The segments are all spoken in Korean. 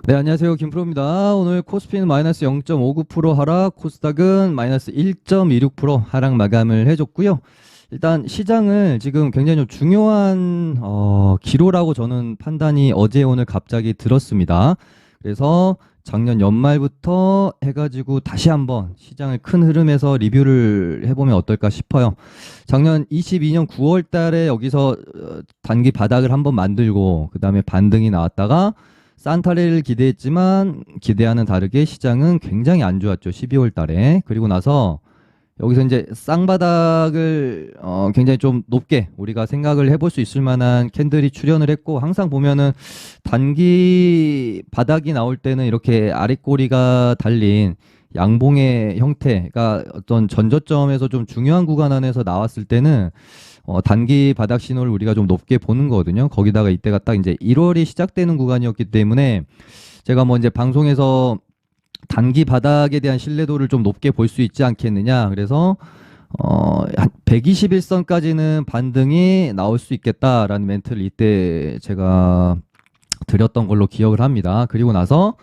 네, 안녕하세요. 김프로입니다. 오늘 코스피는 마이너스 0.59% 하락, 코스닥은 마이너스 1.26% 하락 마감을 해줬고요. 일단 시장을 지금 굉장히 좀 중요한 기로라고 저는 판단이 어제 오늘 갑자기 들었습니다. 그래서 작년 연말부터 해가지고 다시 한번 시장을 큰 흐름에서 리뷰를 해보면 어떨까 싶어요. 작년 22년 9월 달에 여기서 단기 바닥을 한번 만들고 그 다음에 반등이 나왔다가 산타레를 기대했지만 기대와는 다르게 시장은 굉장히 안 좋았죠. 12월 달에. 그리고 나서 여기서 이제 쌍바닥을 굉장히 좀 높게 우리가 생각을 해볼 수 있을 만한 캔들이 출현을 했고, 항상 보면은 단기 바닥이 나올 때는 이렇게 아랫꼬리가 달린 양봉의 형태가 어떤 전저점에서 좀 중요한 구간 안에서 나왔을 때는 단기 바닥 신호를 우리가 좀 높게 보는 거거든요. 거기다가 이때가 딱 이제 1월이 시작되는 구간이었기 때문에 제가 뭐 이제 방송에서 단기 바닥에 대한 신뢰도를 좀 높게 볼 수 있지 않겠느냐. 그래서 한 121선까지는 반등이 나올 수 있겠다라는 멘트를 이때 제가 드렸던 걸로 기억을 합니다. 그리고 나서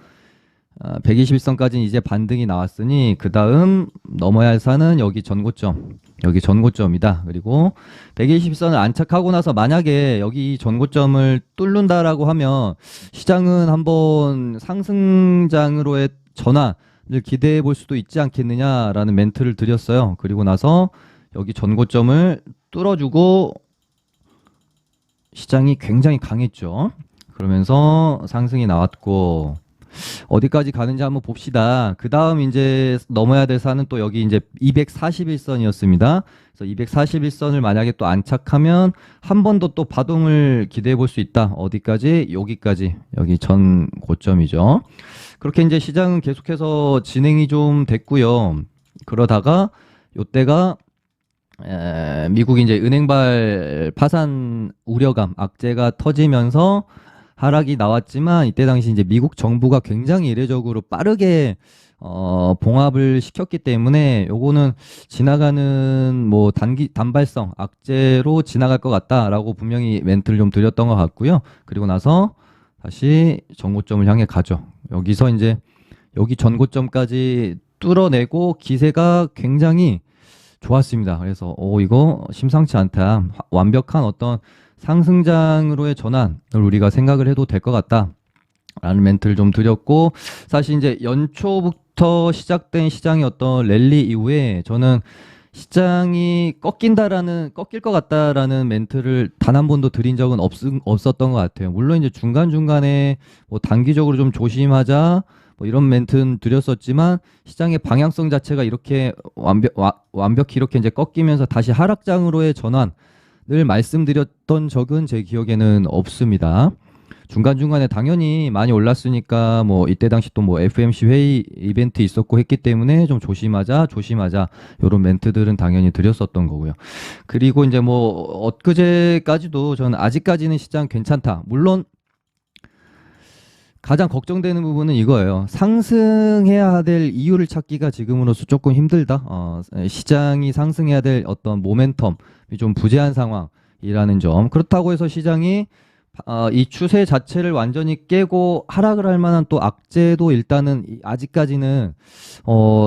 121선까지는 이제 반등이 나왔으니 그 다음 넘어야 할 산은 여기 전고점, 여기 전고점이다. 그리고 121선을 안착하고 나서 만약에 여기 전고점을 뚫는다라고 하면 시장은 한번 상승장으로의 전환을 기대해 볼 수도 있지 않겠느냐라는 멘트를 드렸어요. 그리고 나서 여기 전고점을 뚫어주고 시장이 굉장히 강했죠. 그러면서 상승이 나왔고, 어디까지 가는지 한번 봅시다. 그 다음 이제 넘어야 될 산은 또 여기 이제 241선이었습니다. 그래서 241선을 만약에 또 안착하면 한 번 더 또 파동을 기대해 볼 수 있다. 어디까지? 여기까지. 여기 전 고점이죠. 그렇게 이제 시장은 계속해서 진행이 좀 됐고요. 그러다가 요때가 미국이 이제 은행발 파산 우려감, 악재가 터지면서 하락이 나왔지만, 이때 당시 이제 미국 정부가 굉장히 이례적으로 빠르게 봉합을 시켰기 때문에 요거는 지나가는 뭐 단발성 악재로 지나갈 것 같다라고 분명히 멘트를 좀 드렸던 것 같고요. 그리고 나서 다시 전고점을 향해 가죠. 여기서 이제 여기 전고점까지 뚫어내고 기세가 굉장히 좋았습니다. 그래서 이거 심상치 않다. 완벽한 어떤 상승장으로의 전환을 우리가 생각을 해도 될 것 같다 라는 멘트를 좀 드렸고, 사실 이제 연초부터 시작된 시장의 어떤 랠리 이후에 저는 시장이 꺾일 것 같다라는 멘트를 단 한 번도 드린 적은 없었던 것 같아요. 물론 이제 중간중간에 뭐 단기적으로 좀 조심하자 뭐 이런 멘트는 드렸었지만, 시장의 방향성 자체가 이렇게 완벽히 이렇게 이제 꺾이면서 다시 하락장으로의 전환 늘 말씀드렸던 적은 제 기억에는 없습니다. 중간중간에 당연히 많이 올랐으니까 뭐 이때 당시 또 뭐 FMC 회의 이벤트 있었고 했기 때문에 좀 조심하자 요런 멘트들은 당연히 드렸었던 거고요. 그리고 이제 뭐 엊그제까지도 저는 아직까지는 시장 괜찮다. 물론 가장 걱정되는 부분은 이거예요. 상승해야 될 이유를 찾기가 지금으로서 조금 힘들다. 시장이 상승해야 될 어떤 모멘텀이 좀 부재한 상황이라는 점. 그렇다고 해서 시장이 이 추세 자체를 완전히 깨고 하락을 할 만한 또 악재도 일단은 아직까지는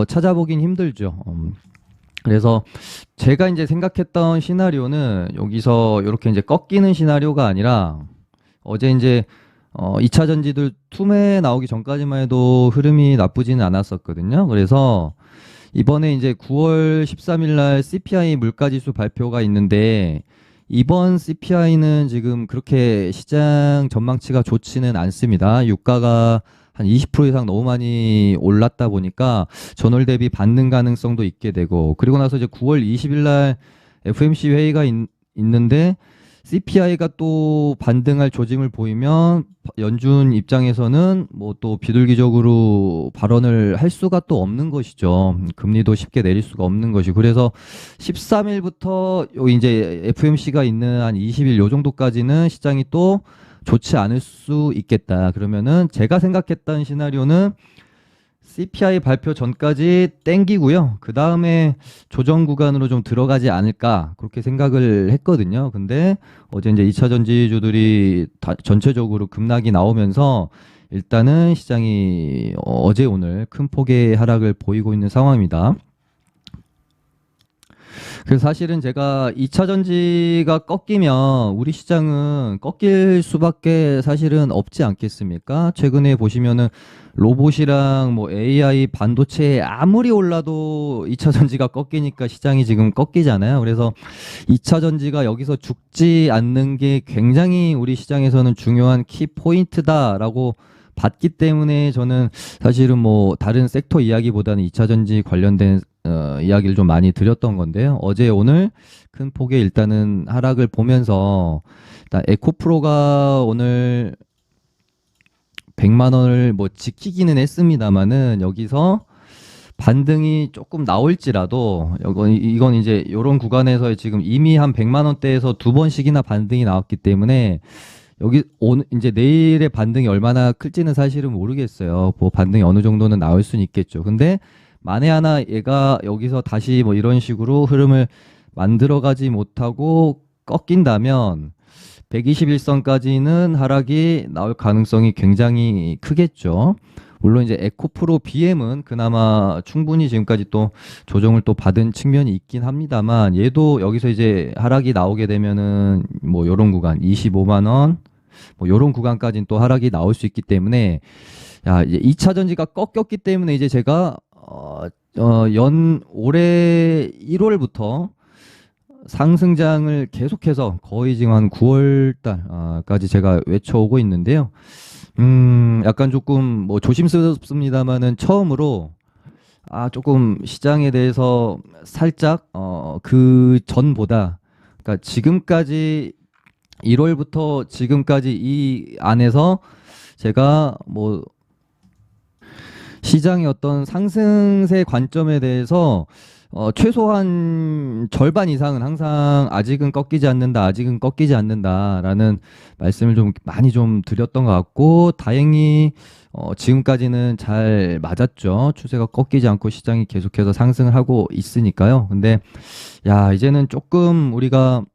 찾아보긴 힘들죠. 그래서 제가 이제 생각했던 시나리오는 여기서 이렇게 이제 꺾이는 시나리오가 아니라, 어제 이제 2차 전지들 투매 나오기 전까지만 해도 흐름이 나쁘지는 않았었거든요. 그래서 이번에 이제 9월 13일 날 CPI 물가지수 발표가 있는데, 이번 CPI는 지금 그렇게 시장 전망치가 좋지는 않습니다. 유가가 한 20% 이상 너무 많이 올랐다 보니까 전월 대비 받는 가능성도 있게 되고, 그리고 나서 이제 9월 20일 날 FMC 회의가 있는데 CPI가 또 반등할 조짐을 보이면 연준 입장에서는 뭐 또 비둘기적으로 발언을 할 수가 또 없는 것이죠. 금리도 쉽게 내릴 수가 없는 것이. 그래서 13일부터 이제 FMC가 있는 한 20일 요 정도까지는 시장이 또 좋지 않을 수 있겠다. 그러면은 제가 생각했던 시나리오는 CPI 발표 전까지 땡기고요. 그 다음에 조정 구간으로 좀 들어가지 않을까 그렇게 생각을 했거든요. 근데 어제 이제 2차 전지주들이 전체적으로 급락이 나오면서 일단은 시장이 어제 오늘 큰 폭의 하락을 보이고 있는 상황입니다. 그래서 사실은 제가 2차 전지가 꺾이면 우리 시장은 꺾일 수밖에 사실은 없지 않겠습니까? 최근에 보시면은 로봇이랑 뭐 AI 반도체 아무리 올라도 2차 전지가 꺾이니까 시장이 지금 꺾이잖아요. 그래서 2차 전지가 여기서 죽지 않는 게 굉장히 우리 시장에서는 중요한 키 포인트다라고 봤기 때문에 저는 사실은 뭐 다른 섹터 이야기보다는 2차 전지 관련된 이야기를 좀 많이 드렸던 건데요. 어제 오늘 큰 폭의 일단은 하락을 보면서 일단 에코프로가 오늘 100만 원을 뭐 지키기는 했습니다만은 여기서 반등이 조금 나올지라도 이건 이제 이런 구간에서 지금 이미 한 100만 원대에서 두 번씩이나 반등이 나왔기 때문에 여기 오늘 이제 내일의 반등이 얼마나 클지는 사실은 모르겠어요. 뭐 반등이 어느 정도는 나올 수는 있겠죠. 근데 만에 하나 얘가 여기서 다시 뭐 이런 식으로 흐름을 만들어가지 못하고 꺾인다면 121선까지는 하락이 나올 가능성이 굉장히 크겠죠. 물론 이제 에코프로 BM은 그나마 충분히 지금까지 또 조정을 또 받은 측면이 있긴 합니다만 얘도 여기서 이제 하락이 나오게 되면은 뭐 요런 구간 25만 원 뭐 요런 구간까지는 또 하락이 나올 수 있기 때문에 야, 이제 2차 전지가 꺾였기 때문에 이제 제가 올해 1월부터 상승장을 계속해서 거의 지금 한 9월 달까지 제가 외쳐오고 있는데요. 약간 조금 뭐 조심스럽습니다만은 처음으로 조금 시장에 대해서 살짝 그 전보다 그러니까 지금까지 1월부터 지금까지 이 안에서 제가 뭐 시장의 어떤 상승세 관점에 대해서 최소한 절반 이상은 항상 아직은 꺾이지 않는다, 아직은 꺾이지 않는다라는 말씀을 좀 많이 좀 드렸던 것 같고 다행히 지금까지는 잘 맞았죠. 추세가 꺾이지 않고 시장이 계속해서 상승을 하고 있으니까요. 근데 야, 이제는 조금 우리가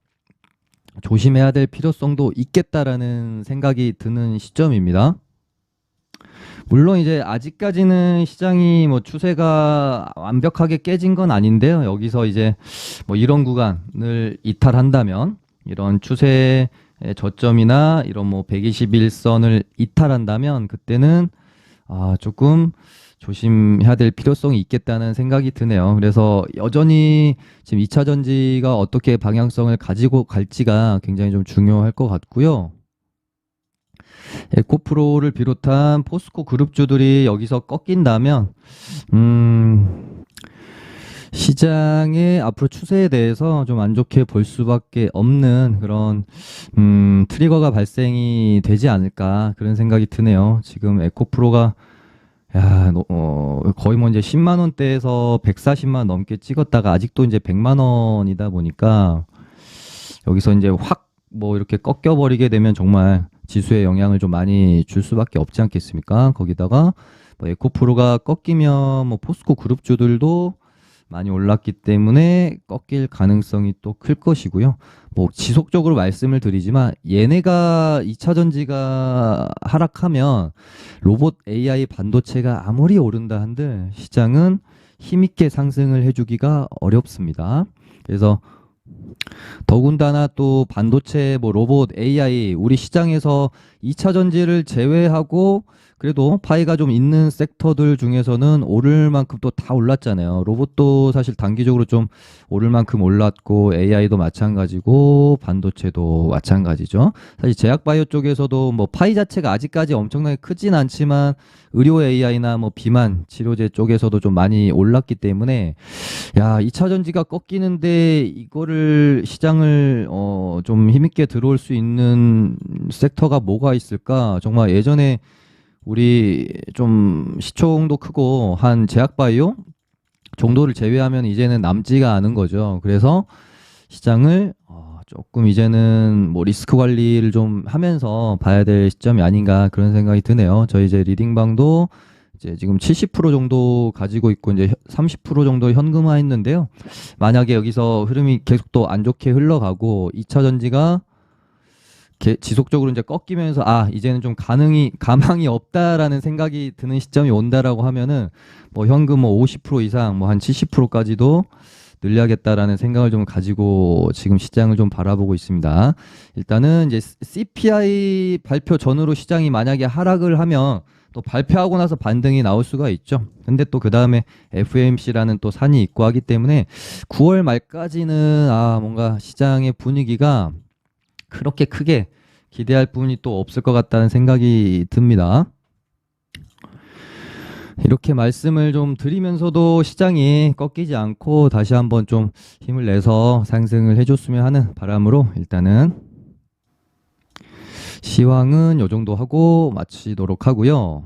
조심해야 될 필요성도 있겠다라는 생각이 드는 시점입니다. 물론 이제 아직까지는 시장이 뭐 추세가 완벽하게 깨진 건 아닌데요. 여기서 이제 뭐 이런 구간을 이탈한다면 이런 추세의 저점이나 이런 뭐 121선을 이탈한다면 그때는 조금 조심해야 될 필요성이 있겠다는 생각이 드네요. 그래서 여전히 지금 2차 전지가 어떻게 방향성을 가지고 갈지가 굉장히 좀 중요할 것 같고요. 에코프로를 비롯한 포스코 그룹주들이 여기서 꺾인다면 시장의 앞으로 추세에 대해서 좀 안 좋게 볼 수밖에 없는 그런 트리거가 발생이 되지 않을까 그런 생각이 드네요. 지금 에코프로가 거의 뭐 이제 10만 원대에서 140만 넘게 찍었다가 아직도 이제 100만 원이다 보니까 여기서 이제 확 뭐 이렇게 꺾여버리게 되면 정말 지수에 영향을 좀 많이 줄 수밖에 없지 않겠습니까? 거기다가 뭐 에코프로가 꺾이면 뭐 포스코 그룹주들도 많이 올랐기 때문에 꺾일 가능성이 또 클 것이고요. 뭐 지속적으로 말씀을 드리지만 얘네가 2차 전지가 하락하면 로봇 AI 반도체가 아무리 오른다 한들 시장은 힘있게 상승을 해주기가 어렵습니다. 그래서 더군다나 또 반도체, 뭐 로봇, AI 우리 시장에서 2차 전지를 제외하고 그래도 파이가 좀 있는 섹터들 중에서는 오를 만큼 또 다 올랐잖아요. 로봇도 사실 단기적으로 좀 오를 만큼 올랐고 AI도 마찬가지고 반도체도 마찬가지죠. 사실 제약바이오 쪽에서도 뭐 파이 자체가 아직까지 엄청나게 크진 않지만 의료 AI나 뭐 비만 치료제 쪽에서도 좀 많이 올랐기 때문에 야, 2차 전지가 꺾이는데 이거를 시장을 좀 힘있게 들어올 수 있는 섹터가 뭐가 있을까? 정말 예전에 우리 좀 시총도 크고 한 제약바이오 정도를 제외하면 이제는 남지가 않은 거죠. 그래서 시장을 조금 이제는 뭐 리스크 관리를 좀 하면서 봐야 될 시점이 아닌가 그런 생각이 드네요. 저희 이제 리딩방도 이제 지금 70% 정도 가지고 있고 이제 30% 정도 현금화 했는데요. 만약에 여기서 흐름이 계속 또 안 좋게 흘러가고 2차 전지가 지속적으로 이제 꺾이면서 이제는 좀 가망이 없다라는 생각이 드는 시점이 온다라고 하면은 뭐 현금 뭐 50% 이상 뭐 한 70%까지도 늘려야겠다라는 생각을 좀 가지고 지금 시장을 좀 바라보고 있습니다. 일단은 이제 CPI 발표 전후로 시장이 만약에 하락을 하면 또 발표하고 나서 반등이 나올 수가 있죠. 근데 또 그 다음에 FOMC라는 또 산이 있고 하기 때문에 9월 말까지는 뭔가 시장의 분위기가 그렇게 크게 기대할 부분이 또 없을 것 같다는 생각이 듭니다. 이렇게 말씀을 좀 드리면서도 시장이 꺾이지 않고 다시 한번 좀 힘을 내서 상승을 해줬으면 하는 바람으로 일단은 시황은 요 정도 하고 마치도록 하고요.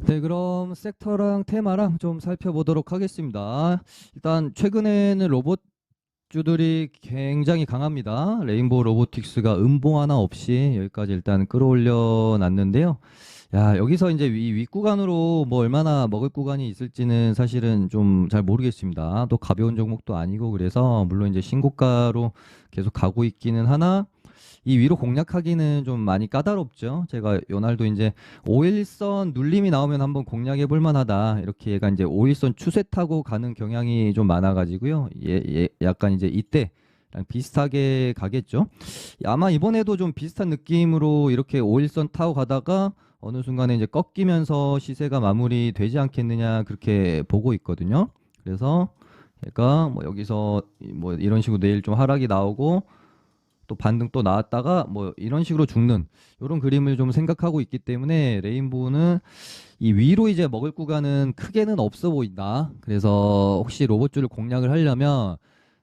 네, 그럼 섹터랑 테마랑 좀 살펴보도록 하겠습니다. 일단 최근에는 로봇주들이 굉장히 강합니다. 레인보우 로보틱스가 음봉 하나 없이 여기까지 일단 끌어올려 놨는데요. 야, 여기서 이제 윗구간으로 뭐 얼마나 먹을 구간이 있을지는 사실은 좀 잘 모르겠습니다. 또 가벼운 종목도 아니고 그래서 물론 이제 신고가로 계속 가고 있기는 하나 이 위로 공략하기는 좀 많이 까다롭죠. 제가 요날도 이제 5일선 눌림이 나오면 한번 공략해 볼 만하다. 이렇게 얘가 이제 5일선 추세 타고 가는 경향이 좀 많아 가지고요. 약간 이제 이때 비슷하게 가겠죠. 아마 이번에도 좀 비슷한 느낌으로 이렇게 5일선 타고 가다가 어느 순간에 이제 꺾이면서 시세가 마무리되지 않겠느냐 그렇게 보고 있거든요. 그래서 얘가 뭐 여기서 뭐 이런 식으로 내일 좀 하락이 나오고 또 반등 또 나왔다가 뭐 이런 식으로 죽는 이런 그림을 좀 생각하고 있기 때문에 레인보우는 이 위로 이제 먹을 구간은 크게는 없어 보인다. 그래서 혹시 로봇주를 공략을 하려면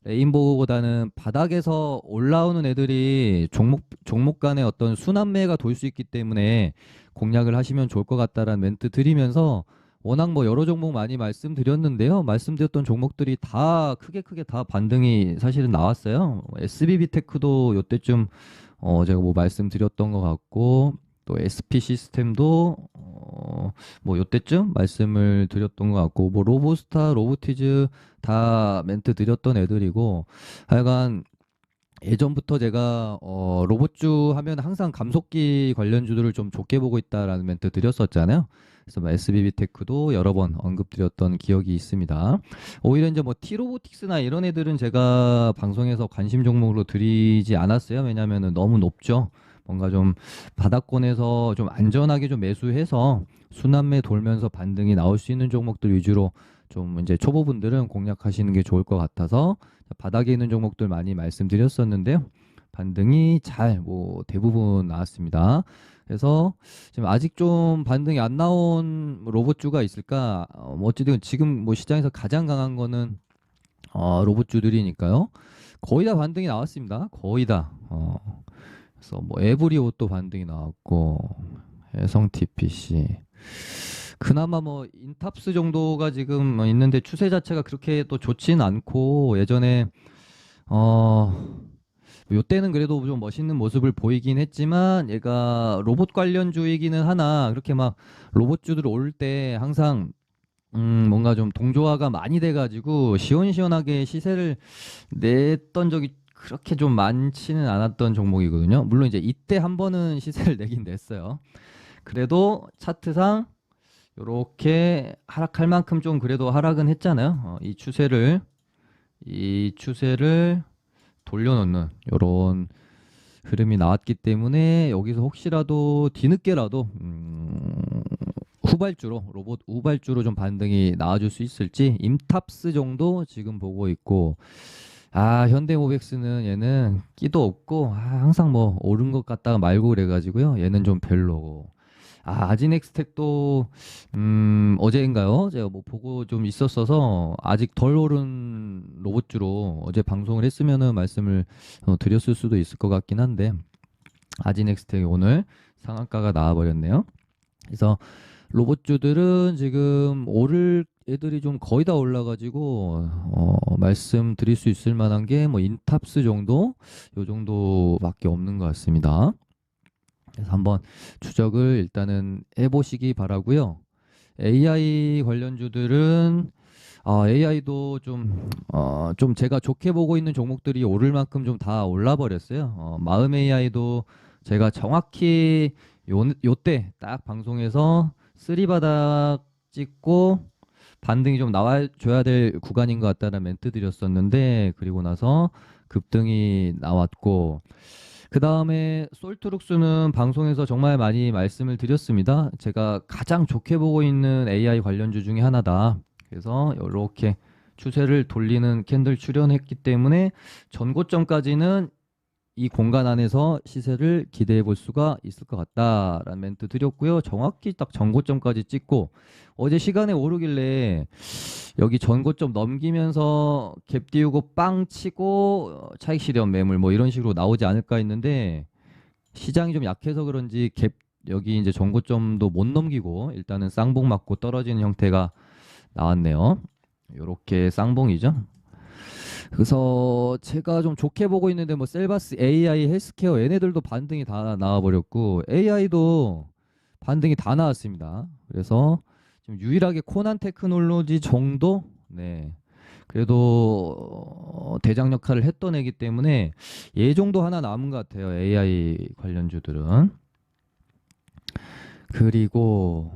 레인보우보다는 바닥에서 올라오는 애들이 종목 간의 어떤 순환매가 돌 수 있기 때문에 공략을 하시면 좋을 것 같다라는 멘트 드리면서 워낙 뭐 여러 종목 많이 말씀드렸는데요. 말씀드렸던 종목들이 다 크게 다 반등이 사실은 나왔어요. SBB테크도 요때쯤 제가 뭐 말씀드렸던 것 같고 또 SP 시스템도 뭐 요때쯤 말씀을 드렸던 것 같고 뭐 로보스타, 로보티즈 다 멘트 드렸던 애들이고 하여간 예전부터 제가 로봇주 하면 항상 감속기 관련주들을 좀 좋게 보고 있다라는 멘트 드렸었잖아요. 그래서 뭐 SBB테크도 여러 번 언급드렸던 기억이 있습니다. 오히려 이제 뭐 T로보틱스나 이런 애들은 제가 방송에서 관심 종목으로 드리지 않았어요. 왜냐하면 너무 높죠. 뭔가 좀 바닥권에서 좀 안전하게 좀 매수해서 순환매 돌면서 반등이 나올 수 있는 종목들 위주로 좀 이제 초보분들은 공략하시는 게 좋을 것 같아서 바닥에 있는 종목들 많이 말씀드렸었는데요. 반등이 잘 뭐 대부분 나왔습니다. 그래서 지금 아직 좀 반등이 안 나온 로봇주가 있을까? 뭐 어찌든 지금 뭐 시장에서 가장 강한 거는 로봇주들이니까요. 거의 다 반등이 나왔습니다. 거의 다. 그래서 뭐 에브리옷도 반등이 나왔고 해성 TPC 그나마 뭐 인탑스 정도가 지금 있는데 추세 자체가 그렇게 또 좋진 않고 예전에 요때는 그래도 좀 멋있는 모습을 보이긴 했지만 얘가 로봇 관련주이기는 하나 그렇게 막 로봇주들 올 때 항상 뭔가 좀 동조화가 많이 돼가지고 시원시원하게 시세를 냈던 적이 그렇게 좀 많지는 않았던 종목이거든요. 물론 이제 이때 한 번은 시세를 내긴 냈어요. 그래도 차트상 요렇게 하락할 만큼 좀 그래도 하락은 했잖아요. 이 추세를 돌려놓는 요런 흐름이 나왔기 때문에 여기서 혹시라도 뒤늦게라도 로봇 후발주로 좀 반등이 나와줄 수 있을지 임탑스 정도 지금 보고 있고 현대모백스는 얘는 끼도 없고 항상 뭐 오른 것 같다가 말고 그래가지고요 얘는 좀 별로고 아지넥스텍도 어제인가요? 제가 뭐 보고 좀 있었어서 아직 덜 오른 로봇주로 어제 방송을 했으면은 말씀을 드렸을 수도 있을 것 같긴 한데 아지넥스텍이 오늘 상한가가 나와버렸네요. 그래서 로봇주들은 지금 오를 애들이 좀 거의 다 올라가지고 말씀드릴 수 있을 만한 게 뭐 인탑스 정도 요 정도밖에 없는 것 같습니다. 그래서 한번 추적을 일단은 해보시기 바라고요. AI 관련주들은 AI도 좀 제가 좋게 보고 있는 종목들이 오를 만큼 좀 다 올라 버렸어요. 마음 AI도 제가 정확히 요때 딱 방송에서 쓰리바닥 찍고 반등이 좀 나와줘야 될 구간인 것 같다는 멘트 드렸었는데, 그리고 나서 급등이 나왔고, 그 다음에 솔트룩스는 방송에서 정말 많이 말씀을 드렸습니다. 제가 가장 좋게 보고 있는 AI 관련주 중에 하나다. 그래서 이렇게 추세를 돌리는 캔들 출현했기 때문에 전고점까지는 이 공간 안에서 시세를 기대해 볼 수가 있을 것 같다라는 멘트 드렸고요. 정확히 딱 전고점까지 찍고 어제 시간에 오르길래 여기 전고점 넘기면서 갭 띄우고 빵 치고 차익 실현 매물 뭐 이런 식으로 나오지 않을까 했는데, 시장이 좀 약해서 그런지 갭 여기 이제 전고점도 못 넘기고 일단은 쌍봉 맞고 떨어지는 형태가 나왔네요. 요렇게 쌍봉이죠. 그래서 제가 좀 좋게 보고 있는데 뭐 셀바스, AI, 헬스케어 얘네들도 반등이 다 나와버렸고 AI도 반등이 다 나왔습니다. 그래서 지금 유일하게 코난 테크놀로지 정도, 네, 그래도 대장 역할을 했던 애기 때문에 얘 정도 하나 남은 것 같아요. AI 관련주들은. 그리고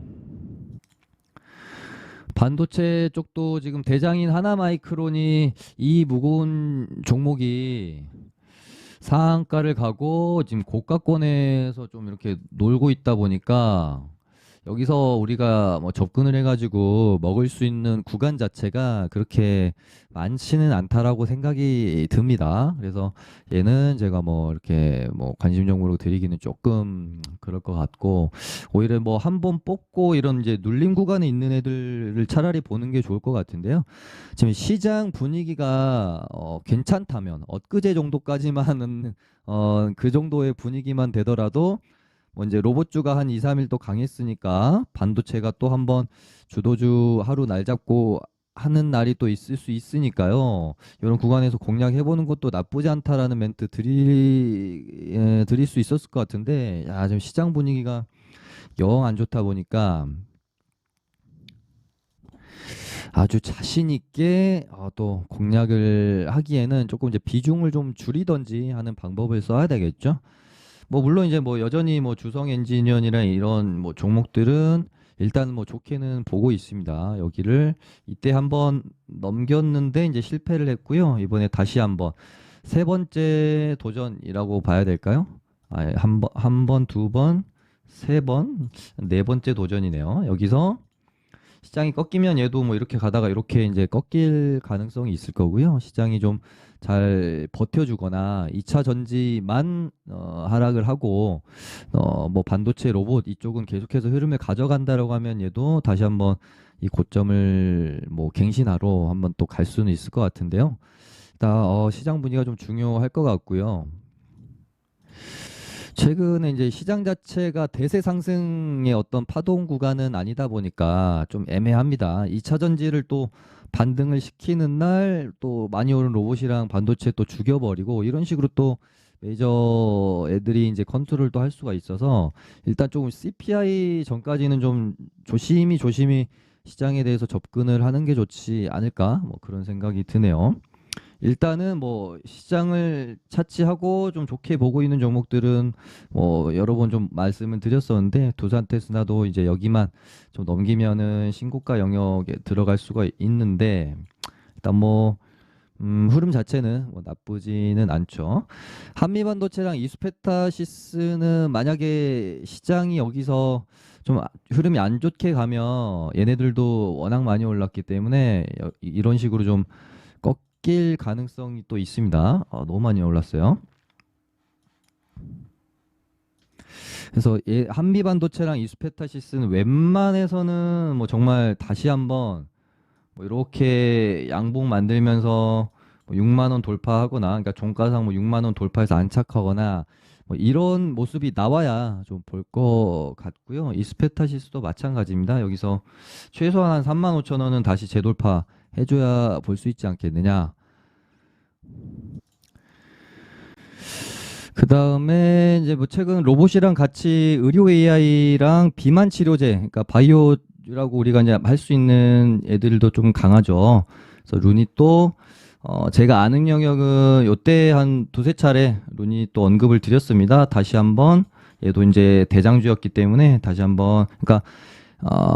반도체 쪽도 지금 대장인 하나마이크론이 이 무거운 종목이 상한가를 가고 지금 고가권에서 좀 이렇게 놀고 있다 보니까 여기서 우리가 뭐 접근을 해가지고 먹을 수 있는 구간 자체가 그렇게 많지는 않다라고 생각이 듭니다. 그래서 얘는 제가 뭐 이렇게 뭐 관심 종목으로 드리기는 조금 그럴 것 같고, 오히려 뭐 한 번 뽑고 이런 이제 눌림 구간에 있는 애들을 차라리 보는 게 좋을 것 같은데요. 지금 시장 분위기가 괜찮다면 엊그제 정도까지만은 그 정도의 분위기만 되더라도 뭐 이제 로봇주가 한 2, 3일 또 강했으니까 반도체가 또 한번 주도주 하루 날 잡고 하는 날이 또 있을 수 있으니까요. 이런 구간에서 공략해보는 것도 나쁘지 않다라는 멘트 드릴 수 있었을 것 같은데, 야, 지금 시장 분위기가 영 안 좋다 보니까 아주 자신 있게 또 공략을 하기에는 조금 이제 비중을 좀 줄이던지 하는 방법을 써야 되겠죠. 뭐 물론 이제 뭐 여전히 뭐 주성 엔지니어나 이런 뭐 종목들은 일단 뭐 좋게는 보고 있습니다. 여기를 이때 한번 넘겼는데 이제 실패를 했고요. 이번에 다시 한번 세 번째 도전이라고 봐야 될까요? 한 번, 두 번, 세 번, 네 번째 도전이네요. 여기서 시장이 꺾이면 얘도 뭐 이렇게 가다가 이렇게 이제 꺾일 가능성이 있을 거고요. 시장이 좀 잘 버텨주거나 2차 전지만 하락을 하고 뭐 반도체 로봇 이쪽은 계속해서 흐름을 가져간다라고 하면 얘도 다시 한번 이 고점을 뭐 갱신하러 한번 또 갈 수는 있을 것 같은데요. 일단 시장 분위기가 좀 중요할 것 같고요. 최근에 이제 시장 자체가 대세 상승의 어떤 파동 구간은 아니다 보니까 좀 애매합니다. 2차 전지를 또 반등을 시키는 날 또 많이 오른 로봇이랑 반도체 또 죽여버리고 이런 식으로 또 메이저 애들이 이제 컨트롤도 할 수가 있어서 일단 조금 CPI 전까지는 좀 조심히 시장에 대해서 접근을 하는 게 좋지 않을까 뭐 그런 생각이 드네요. 일단은 뭐 시장을 차치하고 좀 좋게 보고 있는 종목들은 뭐 여러 번 좀 말씀을 드렸었는데, 두산테스나도 이제 여기만 좀 넘기면은 신고가 영역에 들어갈 수가 있는데, 일단 뭐 흐름 자체는 뭐 나쁘지는 않죠. 한미반도체랑 이수페타시스는 만약에 시장이 여기서 좀 흐름이 안 좋게 가면 얘네들도 워낙 많이 올랐기 때문에 이런 식으로 좀 꺾일 가능성이 또 있습니다. 너무 많이 올랐어요. 그래서 한미반도체랑 이수페타시스는 웬만해서는 뭐 정말 다시 한번 뭐 이렇게 양봉 만들면서 뭐 6만 원 돌파하거나, 그러니까 종가상 뭐 6만 원 돌파해서 안착하거나 뭐 이런 모습이 나와야 좀 볼 것 같고요. 이스페타시스도 마찬가지입니다. 여기서 최소한 한 3만 5천 원은 다시 재돌파 해줘야 볼 수 있지 않겠느냐. 그 다음에 이제 뭐 최근 로봇이랑 같이 의료 AI랑 비만 치료제, 그러니까 바이오 로봇이라고 우리가 이제 할 수 있는 애들도 좀 강하죠. 그래서 룬이 또 제가 아는 영역은 요때 한 두세 차례 룬이 또 언급을 드렸습니다. 다시 한번 얘도 이제 대장주였기 때문에 다시 한번 그러니까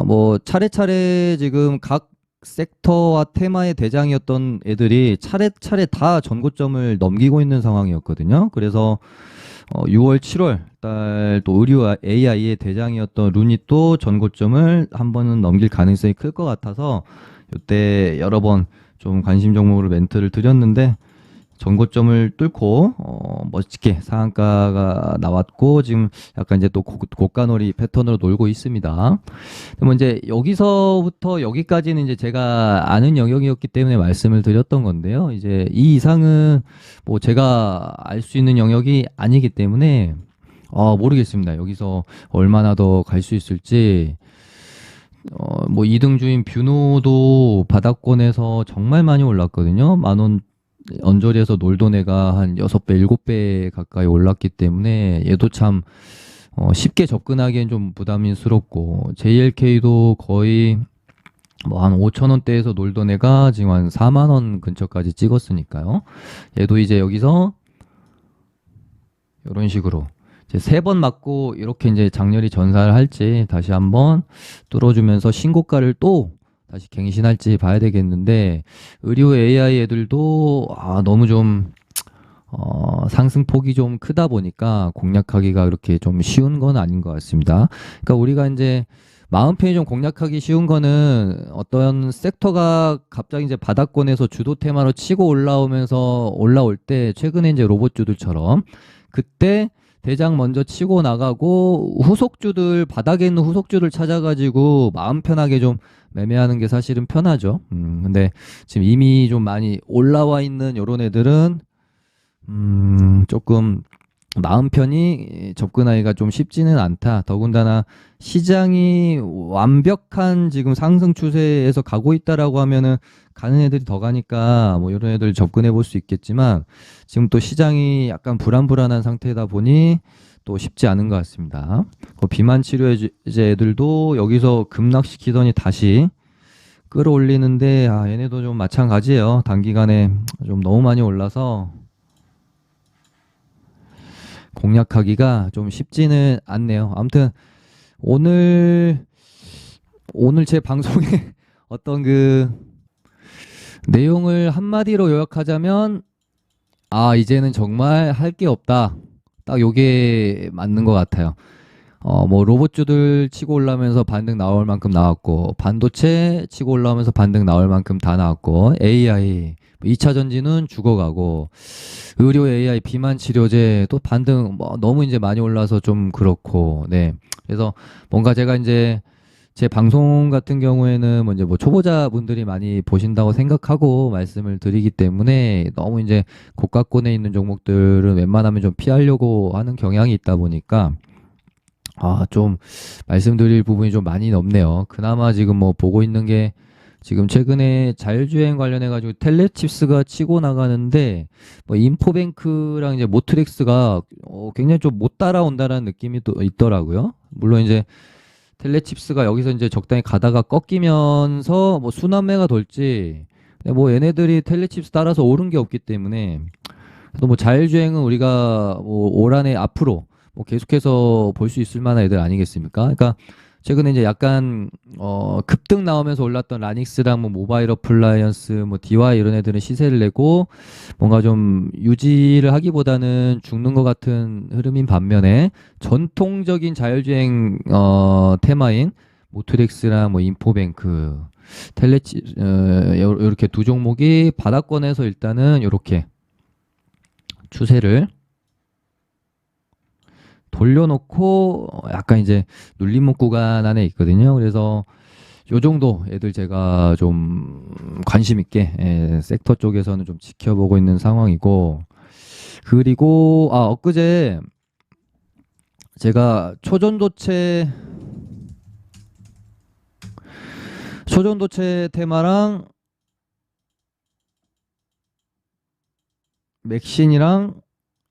뭐 차례차례 지금 각 섹터와 테마의 대장이었던 애들이 차례차례 다 전고점을 넘기고 있는 상황이었거든요. 그래서 6월, 7월 달 또 의류 AI의 대장이었던 룬이 또 전고점을 한 번은 넘길 가능성이 클 것 같아서 이때 여러 번 좀 관심 종목으로 멘트를 드렸는데 전고점을 뚫고 멋지게 상한가가 나왔고 지금 약간 이제 또 고가놀이 패턴으로 놀고 있습니다. 뭐 이제 여기서부터 여기까지는 이제 제가 아는 영역이었기 때문에 말씀을 드렸던 건데요. 이제 이 이상은 뭐 제가 알 수 있는 영역이 아니기 때문에 모르겠습니다. 여기서 얼마나 더 갈 수 있을지. 뭐 2등 주인 뷰노도 바닥권에서 정말 많이 올랐거든요. 만원 언저리에서 놀던 애가 한 6배, 7배 가까이 올랐기 때문에 얘도 참 쉽게 접근하기엔 좀 부담스럽고 JLK도 거의 뭐 한 5천 원대에서 놀던 애가 지금 한 4만 원 근처까지 찍었으니까요. 얘도 이제 여기서 이런 식으로 이제 3번 맞고 이렇게 이제 장렬히 전사를 할지 다시 한번 뚫어주면서 신고가를 또 다시 갱신할지 봐야 되겠는데 의료 AI 애들도 너무 좀 상승폭이 좀 크다 보니까 공략하기가 그렇게 좀 쉬운 건 아닌 것 같습니다. 그러니까 우리가 이제 마음 편히 좀 공략하기 쉬운 거는 어떤 섹터가 갑자기 이제 바닥권에서 주도 테마로 치고 올라오면서 올라올 때 최근에 이제 로봇주들처럼 그때 대장 먼저 치고 나가고 후속주들 바닥에 있는 후속주들 찾아가지고 마음 편하게 좀 매매하는 게 사실은 편하죠. 근데 지금 이미 좀 많이 올라와 있는 요런 애들은 조금 마음 편히 접근하기가 좀 쉽지는 않다. 더군다나 시장이 완벽한 지금 상승 추세에서 가고 있다라고 하면은 가는 애들이 더 가니까 뭐 이런 애들 접근해 볼 수 있겠지만 지금 또 시장이 약간 불안불안한 상태다 보니 또 쉽지 않은 것 같습니다. 비만 치료 이제 애들도 여기서 급락시키더니 다시 끌어올리는데 얘네도 좀 마찬가지예요. 단기간에 좀 너무 많이 올라서 공략하기가 좀 쉽지는 않네요. 아무튼 오늘 제 방송에 어떤 그 내용을 한마디로 요약하자면 이제는 정말 할 게 없다. 딱 요게 맞는 것 같아요. 뭐 로봇주들 치고 올라오면서 반등 나올 만큼 나왔고 반도체 치고 올라오면서 반등 나올 만큼 다 나왔고 AI 2차 전지는 죽어가고 의료 AI 비만 치료제 또 반등 뭐 너무 이제 많이 올라서 좀 그렇고 네. 그래서 뭔가 제가 이제 제 방송 같은 경우에는 뭐 이제 뭐 초보자분들이 많이 보신다고 생각하고 말씀을 드리기 때문에 너무 이제 고가권에 있는 종목들은 웬만하면 좀 피하려고 하는 경향이 있다 보니까 좀 말씀드릴 부분이 좀 많이 없네요. 그나마 지금 뭐 보고 있는 게 지금 최근에 자율주행 관련해 가지고 텔레칩스가 치고 나가는데 뭐 인포뱅크랑 이제 모트렉스가 굉장히 좀 못 따라온다라는 느낌이 또 있더라고요. 물론 이제 텔레칩스가 여기서 이제 적당히 가다가 꺾이면서 뭐 순환매가 돌지 뭐 얘네들이 텔레칩스 따라서 오른 게 없기 때문에 그래서 뭐 자율주행은 우리가 뭐 올 한해 앞으로 뭐 계속해서 볼 수 있을 만한 애들 아니겠습니까? 그러니까 최근에 이제 약간 급등 나오면서 올랐던 라닉스랑 뭐 모바일 어플라이언스 뭐 DY 이런 애들은 시세를 내고 뭔가 좀 유지를 하기보다는 죽는 것 같은 흐름인 반면에 전통적인 자율주행 테마인 모트렉스랑 뭐 인포뱅크 텔레치 이렇게 두 종목이 바닥권에서 일단은 이렇게 추세를 돌려놓고 약간 이제 눌림목 구간 안에 있거든요. 그래서 요 정도 애들 제가 좀 관심 있게 섹터 쪽에서는 좀 지켜보고 있는 상황이고 그리고 엊그제 제가 초전도체 테마랑 맥신이랑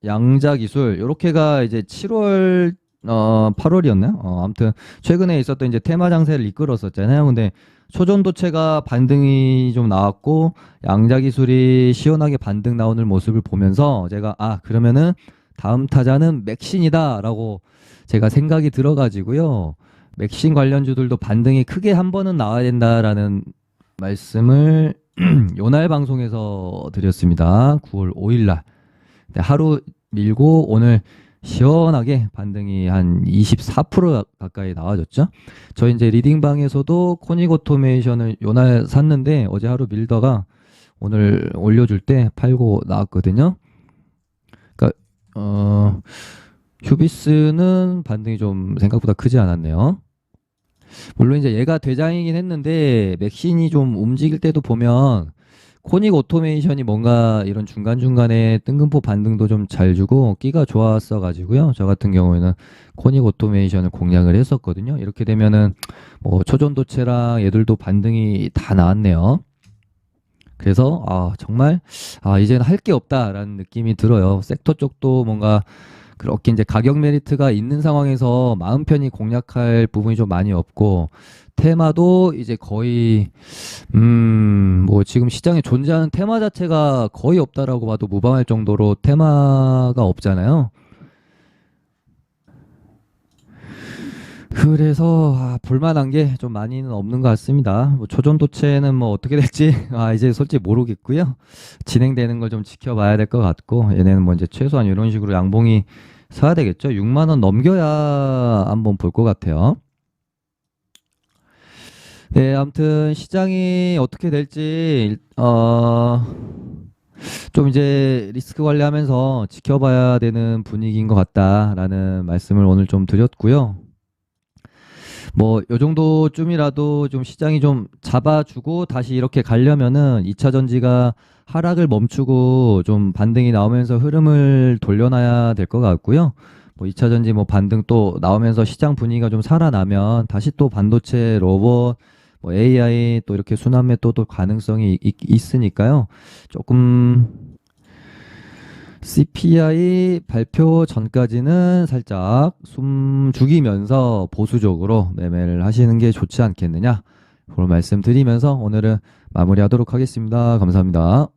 양자기술 요렇게가 이제 7월 8월이었나요? 아무튼 최근에 있었던 이제 테마 장세를 이끌었었잖아요. 근데 초전도체가 반등이 좀 나왔고 양자 기술이 시원하게 반등 나오는 모습을 보면서 제가 그러면은 다음 타자는 맥신이다라고 제가 생각이 들어가지고요. 맥신 관련주들도 반등이 크게 한 번은 나와야 된다라는 말씀을 요날 방송에서 드렸습니다. 9월 5일 날. 하루 밀고 오늘 시원하게 반등이 한 24% 가까이 나와줬죠. 저 이제 리딩방에서도 코닉 오토메이션을 요날 샀는데 어제 하루 밀다가 오늘 올려줄 때 팔고 나왔거든요. 그러니까 휴비스는 반등이 좀 생각보다 크지 않았네요. 물론 이제 얘가 대장이긴 했는데 맥신이 좀 움직일 때도 보면 코닉 오토메이션이 뭔가 이런 중간중간에 뜬금포 반등도 좀 잘 주고 끼가 좋았어 가지고요. 저 같은 경우에는 코닉 오토메이션을 공략을 했었거든요. 이렇게 되면은 뭐 초전도체랑 얘들도 반등이 다 나왔네요. 그래서 정말 이제는 할 게 없다라는 느낌이 들어요. 섹터 쪽도 뭔가 그렇게 이제 가격 메리트가 있는 상황에서 마음 편히 공략할 부분이 좀 많이 없고 테마도 이제 거의 뭐 지금 시장에 존재하는 테마 자체가 거의 없다라고 봐도 무방할 정도로 테마가 없잖아요. 그래서 볼만한 게 좀 많이는 없는 것 같습니다. 뭐 초전도체는 뭐 어떻게 될지 이제 솔직히 모르겠고요. 진행되는 걸 좀 지켜봐야 될 것 같고 얘네는 뭐 이제 최소한 이런 식으로 양봉이 서야 되겠죠. 6만 원 넘겨야 한번 볼 것 같아요. 네, 아무튼 시장이 어떻게 될지 좀 이제 리스크 관리하면서 지켜봐야 되는 분위기인 것 같다라는 말씀을 오늘 좀 드렸고요. 뭐, 요 정도쯤이라도 좀 시장이 좀 잡아주고 다시 이렇게 가려면은 2차 전지가 하락을 멈추고 좀 반등이 나오면서 흐름을 돌려놔야 될 것 같고요. 뭐 2차 전지 뭐 반등 또 나오면서 시장 분위기가 좀 살아나면 다시 또 반도체, 로봇, 뭐 AI 또 이렇게 순환매 또 가능성이 있으니까요. 조금 CPI 발표 전까지는 살짝 숨 죽이면서 보수적으로 매매를 하시는 게 좋지 않겠느냐. 그런 말씀 드리면서 오늘은 마무리하도록 하겠습니다. 감사합니다.